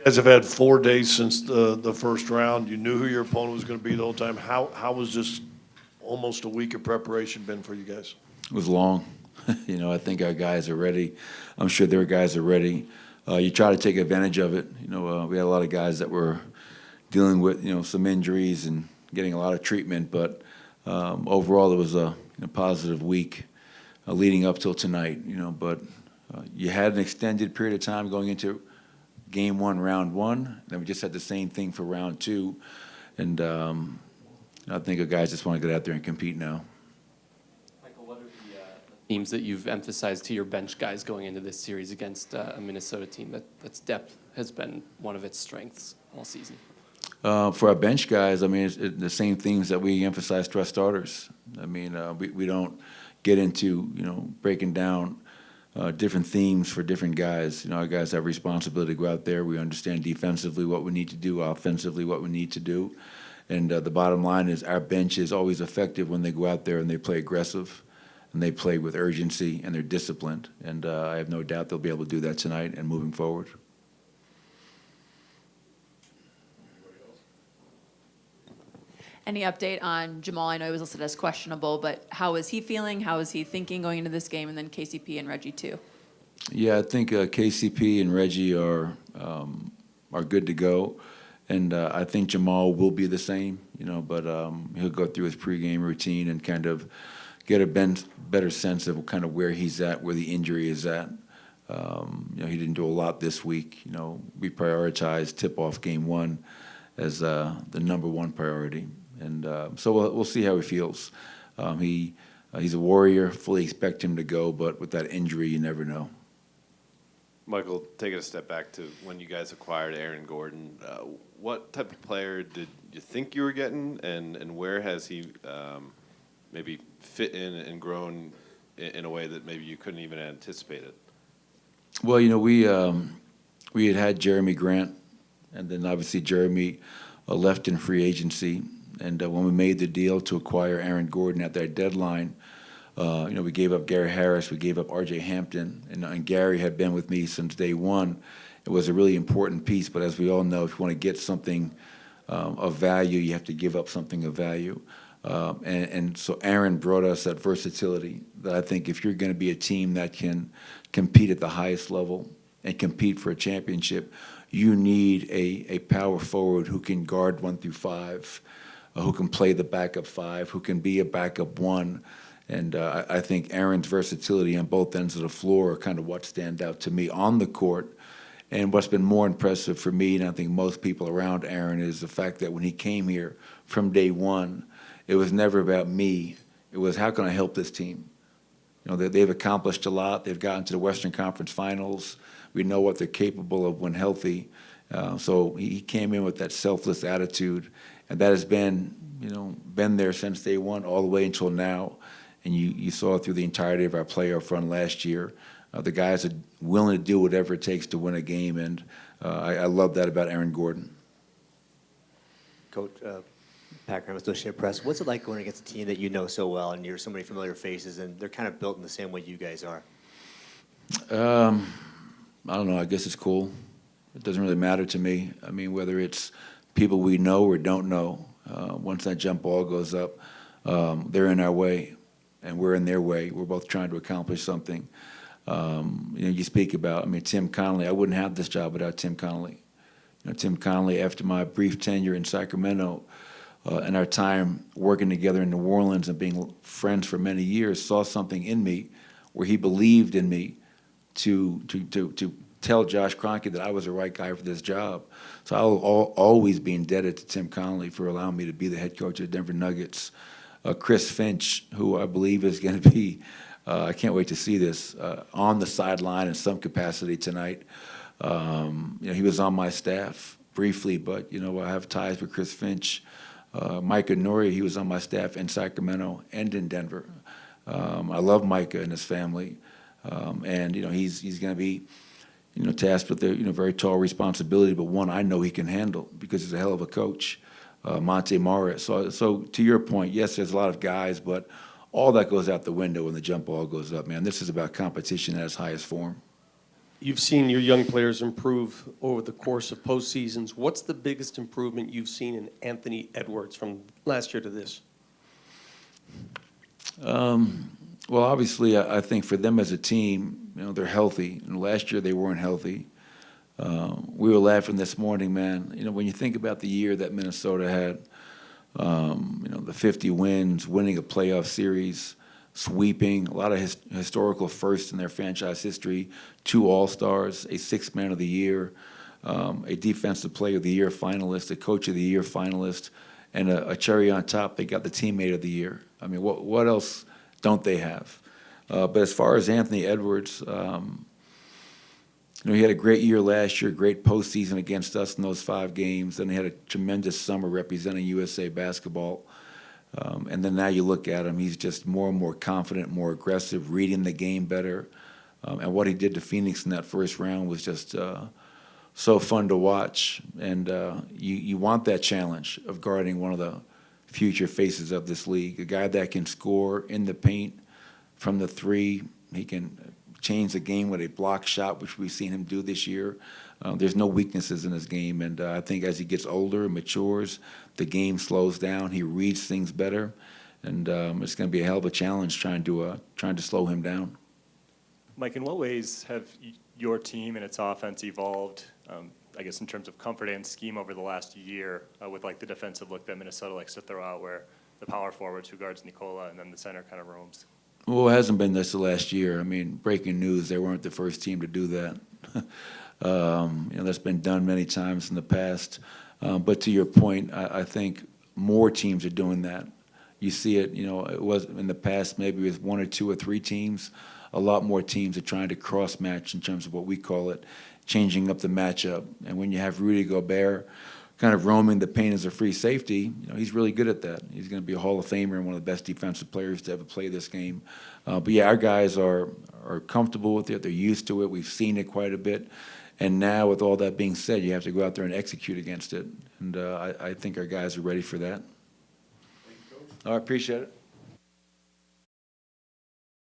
guys have had 4 days since the first round. You knew who your opponent was going to be the whole time. How was this almost a week of preparation been for you guys? It was long. I think our guys are ready. I'm sure their guys are ready. You try to take advantage of it. We had a lot of guys that were dealing with, some injuries and getting a lot of treatment. But overall, it was a positive week leading up till tonight. But you had an extended period of time going into game one, round one. Then we just had the same thing for round two. And I think our guys just want to get out there and compete now. Michael, what are the themes that you've emphasized to your bench guys going into this series against a Minnesota team that's depth has been one of its strengths all season? For our bench guys, it's the same things that we emphasize to our starters. We don't get into, breaking down different themes for different guys. Our guys have responsibility to go out there. We understand defensively what we need to do, offensively what we need to do. And the bottom line is our bench is always effective when they go out there and they play aggressive and they play with urgency and they're disciplined. And I have no doubt they'll be able to do that tonight and moving forward. Any update on Jamal? I know he was listed as questionable, but how is he feeling? How is he thinking going into this game? And then KCP and Reggie too. Yeah, I think KCP and Reggie are good to go, and I think Jamal will be the same. But he'll go through his pregame routine and kind of get a better sense of kind of where he's at, where the injury is at. He didn't do a lot this week. We prioritized tip-off game one as the number one priority. And so we'll see how he feels. He's a warrior, fully expect him to go, but with that injury, you never know. Michael, take it a step back to when you guys acquired Aaron Gordon. What type of player did you think you were getting, and where has he maybe fit in and grown in a way that maybe you couldn't even anticipate it? Well, we had Jeremy Grant, and then obviously Jeremy left in free agency. And when we made the deal to acquire Aaron Gordon at that deadline, we gave up Gary Harris, we gave up R.J. Hampton, and Gary had been with me since day one. It was a really important piece, but as we all know, if you want to get something of value, you have to give up something of value. And so Aaron brought us that versatility that I think if you're going to be a team that can compete at the highest level and compete for a championship, you need a power forward who can guard 1 through 5, who can play the backup 5, who can be a backup 1. And I think Aaron's versatility on both ends of the floor are kind of what stand out to me on the court. And what's been more impressive for me, and I think most people around Aaron, is the fact that when he came here from day one, it was never about me. It was, how can I help this team? They've accomplished a lot. They've gotten to the Western Conference Finals. We know what they're capable of when healthy. So he came in with that selfless attitude, and that has been there since day one all the way until now. And you saw it through the entirety of our playoff run last year. The guys are willing to do whatever it takes to win a game, and I love that about Aaron Gordon. Coach, Pat Graham, Associated Press. What's it like going against a team that you know so well, and you're so many familiar faces, and they're kind of built in the same way you guys are? I don't know. I guess it's cool. It doesn't really matter to me. Whether it's people we know or don't know, once that jump ball goes up, they're in our way, and we're in their way. We're both trying to accomplish something. You speak about, Tim Connolly. I wouldn't have this job without Tim Connolly. Tim Connolly, after my brief tenure in Sacramento and our time working together in New Orleans and being friends for many years, saw something in me where he believed in me to tell Josh Kroenke that I was the right guy for this job. So I will always be indebted to Tim Connolly for allowing me to be the head coach of the Denver Nuggets. Chris Finch, who I believe is going to be, I can't wait to see this, on the sideline in some capacity tonight. He was on my staff briefly, but, I have ties with Chris Finch. Micah Nori, he was on my staff in Sacramento and in Denver. I love Micah and his family. And he's going to be tasked with a very tall responsibility, but one I know he can handle because he's a hell of a coach, Monte Morris. So to your point, yes, there's a lot of guys, but all that goes out the window when the jump ball goes up, man. This is about competition at its highest form. You've seen your young players improve over the course of postseasons. What's the biggest improvement you've seen in Anthony Edwards from last year to this? Well, obviously, I think for them as a team, they're healthy. And last year they weren't healthy. We were laughing this morning, man. When you think about the year that Minnesota had, the 50 wins, winning a playoff series, sweeping, a lot of historical firsts in their franchise history, 2 All-Stars, a 6th Man of the Year, a Defensive Player of the Year finalist, a Coach of the Year finalist, and a cherry on top, they got the Teammate of the Year. I mean, what else don't they have? But as far as Anthony Edwards, he had a great year last year, great postseason against us in those 5 games. Then he had a tremendous summer representing USA basketball. And then now you look at him, he's just more and more confident, more aggressive, reading the game better. And what he did to Phoenix in that first round was just so fun to watch. And you want that challenge of guarding one of the future faces of this league, a guy that can score in the paint from the 3. He can change the game with a block shot, which we've seen him do this year. There's no weaknesses in his game, and I think as he gets older and matures, the game slows down. He reads things better, and it's going to be a hell of a challenge trying to slow him down. Mike, in what ways have your team and its offense evolved, I guess, in terms of comfort and scheme over the last year with like the defensive look that Minnesota likes to throw out, where the power forwards who guards Nikola and then the center kind of roams? Well, it hasn't been this the last year. I mean, breaking news, they weren't the first team to do that. That's been done many times in the past. But to your point, I think more teams are doing that. You see it, it was in the past maybe with 1 or 2 or 3 teams. A lot more teams are trying to cross-match in terms of what we call it, changing up the matchup. And when you have Rudy Gobert kind of roaming the paint as a free safety, he's really good at that. He's going to be a Hall of Famer and one of the best defensive players to ever play this game. But yeah, our guys are comfortable with it. They're used to it. We've seen it quite a bit. And now, with all that being said, you have to go out there and execute against it. And I think our guys are ready for that. All right, appreciate it.